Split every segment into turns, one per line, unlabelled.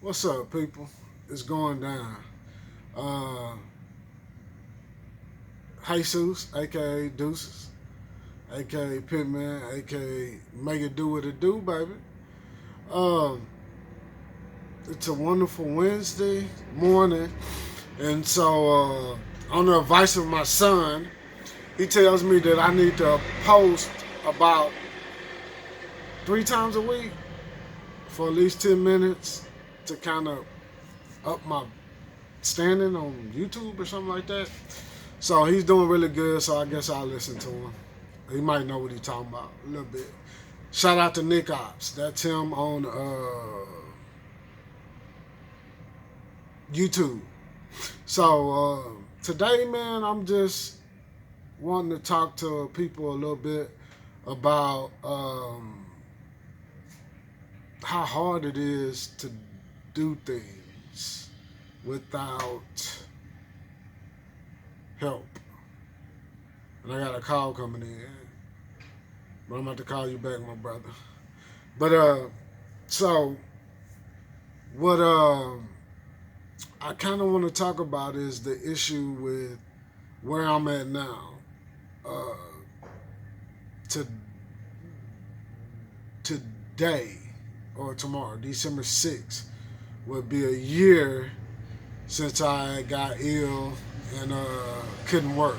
What's up, people? It's going down. Uh, Jesus, aka Deuces, aka Pitman, aka Make It Do What It Do, baby. Um, it's a wonderful Wednesday morning, and so on the advice of my son, he tells me that I need to post about 3 times a week for at least 10 minutes to kind of up my standing on YouTube or something like that. So he's doing really good, so I guess I'll listen to him. He might know what he's talking about a little bit. Shout out to Nick Ops. That's him on YouTube. So today, man, I'm just wanting to talk to people a little bit about how hard it is to do things without help. And I got a call coming in, but I'm about to call you back, my brother. But so what I kind of want to talk about is the issue with where I'm at now. Uh, to today or tomorrow, December 6th, would be a year since I got ill and couldn't work.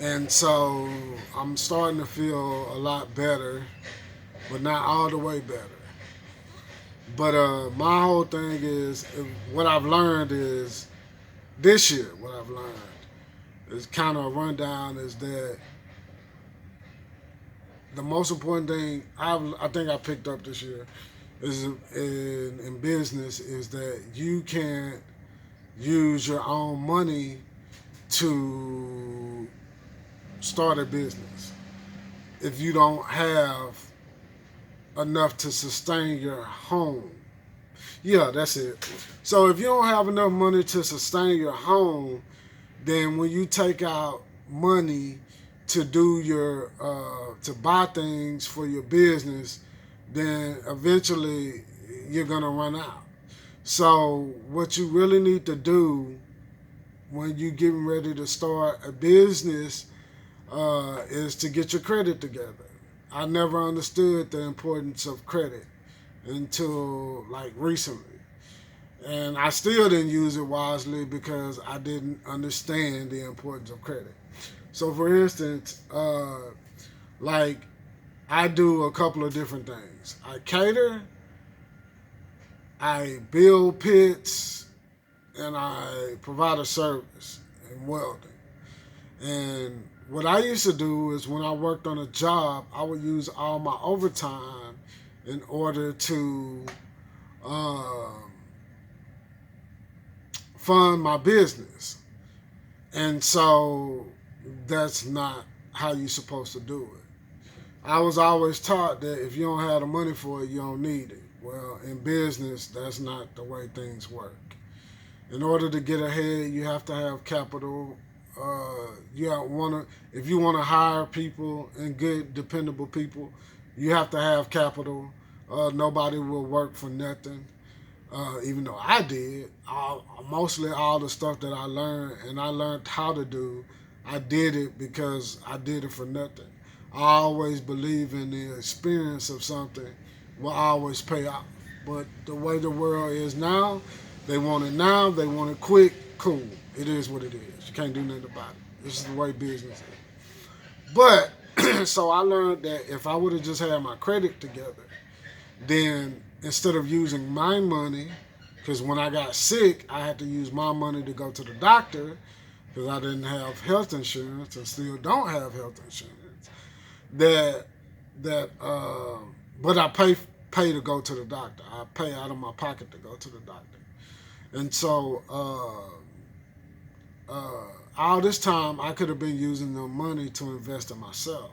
And so I'm starting to feel a lot better, but not all the way better. But my whole thing is what I've learned is this year. What I've learned is kind of a rundown is that the most important thing I think I picked up this year is in business is that you can't use your own money to start a business if you don't have enough to sustain your home. Yeah, that's it. So if you don't have enough money to sustain your home, then when you take out money to do your to buy things for your business, then eventually you're gonna run out. So what you really need to do when you getting ready to start a business is to get your credit together. I never understood the importance of credit until like recently. And I still didn't use it wisely because I didn't understand the importance of credit. So, for instance, like I do a couple of different things. I cater, I build pits, and I provide a service in welding. And what I used to do is when I worked on a job, I would use all my overtime in order to um, fund my business. And so that's not how you're supposed to do it. I was always taught that if you don't have the money for it, you don't need it. Well, in business, that's not the way things work. In order to get ahead, you have to have capital. If you want to hire people and good, dependable people, you have to have capital. Nobody will work for nothing. Even though I did, mostly all the stuff that I learned and I learned how to do, I did it because I did it for nothing. I always believe in the experience of something will always pay off. But the way the world is now, they want it now, they want it quick, cool. It is what it is. You can't do nothing about it. This is the way business is. But, so I learned that if I would have just had my credit together, then instead of using my money, because when I got sick, I had to use my money to go to the doctor because I didn't have health insurance and still don't have health insurance. That that but I pay to go to the doctor. I pay out of my pocket to go to the doctor, and so all this time I could have been using the money to invest in myself.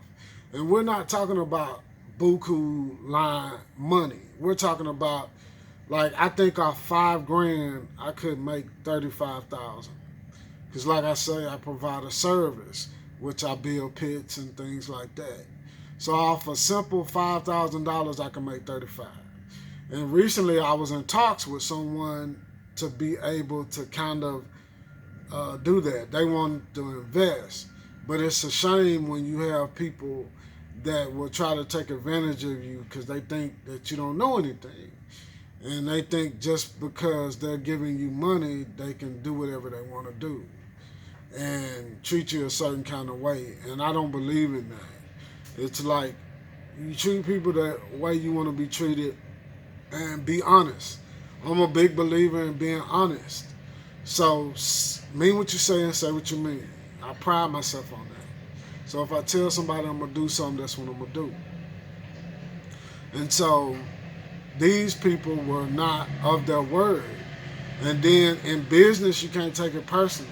And we're not talking about buku line money. We're talking about like I think off 5 grand I could make 35,000. Because like I say, I provide a service, which I build pits and things like that. So off a simple $5,000 I can make 35. And recently I was in talks with someone to be able to kind of do that. They want to invest. But it's a shame when you have people that will try to take advantage of you because they think that you don't know anything. And they think just because they're giving you money, they can do whatever they want to do and treat you a certain kind of way. And I don't believe in that. It's like you treat people the way you want to be treated and be honest. I'm a big believer in being honest. So mean what you say and say what you mean. I pride myself on that. So if I tell somebody I'm going to do something, that's what I'm going to do. And so these people were not of their word. And then in business, you can't take it personal.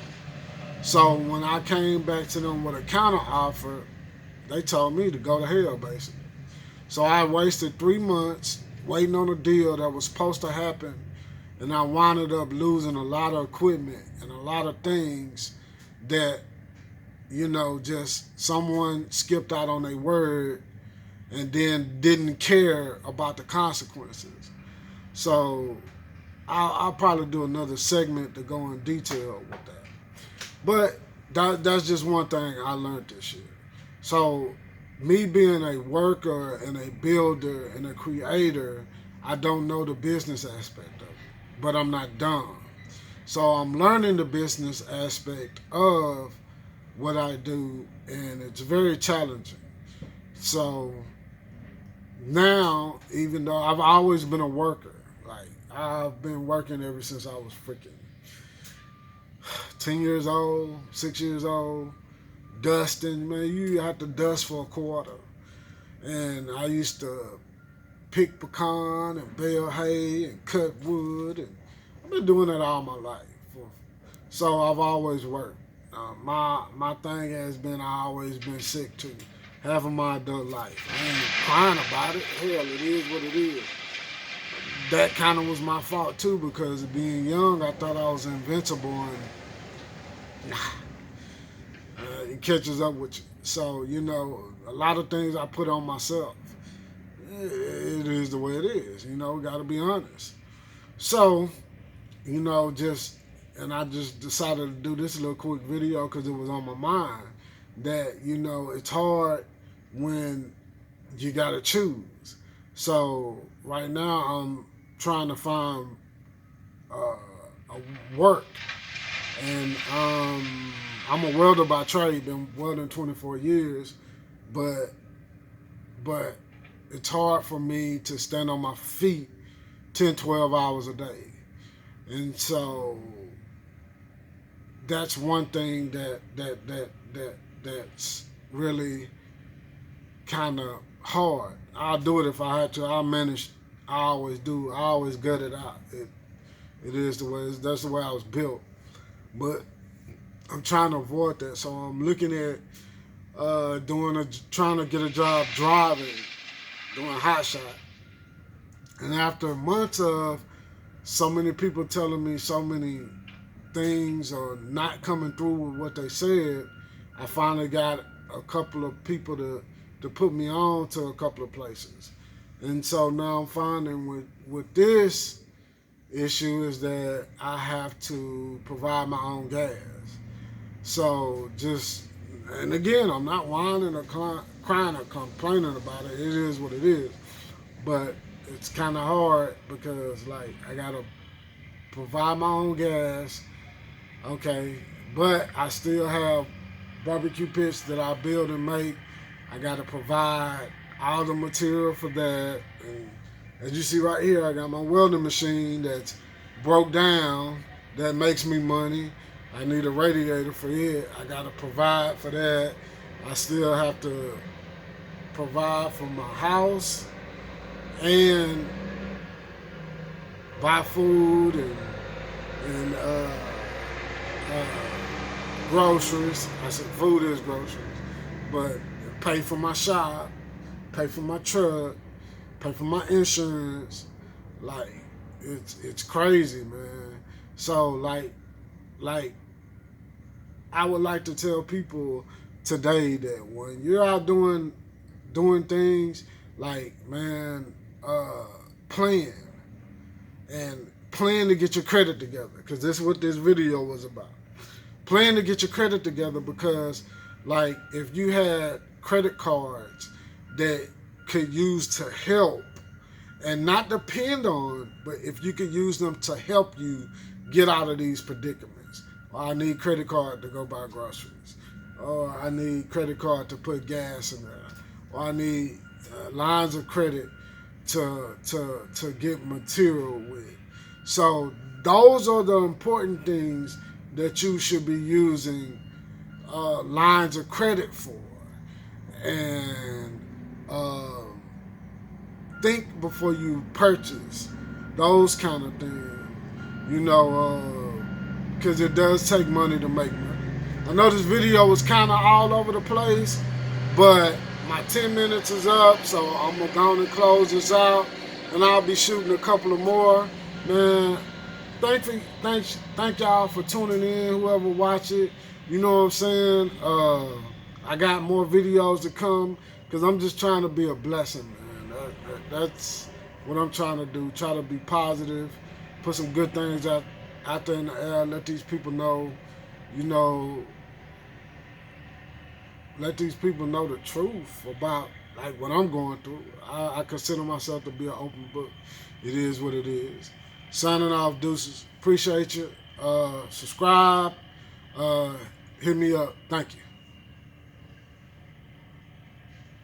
So when I came back to them with a counter offer, they told me to go to hell, basically. So I wasted 3 months waiting on a deal that was supposed to happen, and I wound up losing a lot of equipment and a lot of things that, just someone skipped out on their word and then didn't care about the consequences. So I'll probably do another segment to go in detail with that. But that's just one thing I learned this year. So me being a worker and a builder and a creator, I don't know the business aspect of it, but I'm not dumb. So I'm learning the business aspect of what I do, and it's very challenging. So now, even though I've always been a worker, like I've been working ever since I was freaking 10 years old, 6 years old, dusting, man, you have to dust for a quarter. And I used to pick pecan and bale hay and cut wood, and I've been doing that all my life. So I've always worked. My thing has been I always been sick too, half of my adult life. I ain't crying about it. Hell, it is what it is. That kind of was my fault too, because being young, I thought I was invincible, and it catches up with you. So, a lot of things I put on myself. It is the way it is, got to be honest. So, and I just decided to do this little quick video because it was on my mind that, it's hard when you got to choose. So, right now, I'm trying to find a work. And I'm a welder by trade, been welding 24 years, but it's hard for me to stand on my feet 10, 12 hours a day. And so that's one thing that's really kind of hard. I'll do it if I had to. I'll manage. I always do. I always gut it out. It is the way. That's the way I was built. But I'm trying to avoid that. So I'm looking at trying to get a job driving, doing hot shot. And after months of so many people telling me so many things or not coming through with what they said, I finally got a couple of people to put me on to a couple of places. And so now I'm finding with this issue is that I have to provide my own gas. So and again, I'm not whining or crying or complaining about it. It is what it is. But it's kind of hard because, like, I got to provide my own gas, okay, but I still have barbecue pits that I build and make. I got to provide all the material for that. And as you see right here, I got my welding machine that's broke down that makes me money. I need a radiator for it. I got to provide for that. I still have to provide for my house and buy food and groceries. I said food is groceries, but pay for my shop, pay for my truck, pay for my insurance. Like, it's crazy, man. So like I would like to tell people today that when you're out doing things, like, man, plan. and plan to get your credit together, because this is what this video was about. Plan to get your credit together, because like if you had credit cards that could use to help and not depend on, but if you could use them to help you get out of these predicaments. Or I need credit card to go buy groceries. Or I need credit card to put gas in there. Or I need lines of credit to get material with. So those are the important things that you should be using lines of credit for. And think before you purchase those kind of things. You know, because it does take money to make money. I know this video was kind of all over the place, but my 10 minutes is up, so I'm going to go and close this out, and I'll be shooting a couple of more. Man, thank y'all for tuning in, whoever watch it. You know what I'm saying? I got more videos to come, because I'm just trying to be a blessing, man. That's what I'm trying to do. Try to be positive, put some good things out there in the air, let these people know, you know, let these people know the truth about like what I'm going through. I consider myself to be an open book. It is what it is. Signing off, deuces. Appreciate you. Subscribe. Hit me up. Thank you.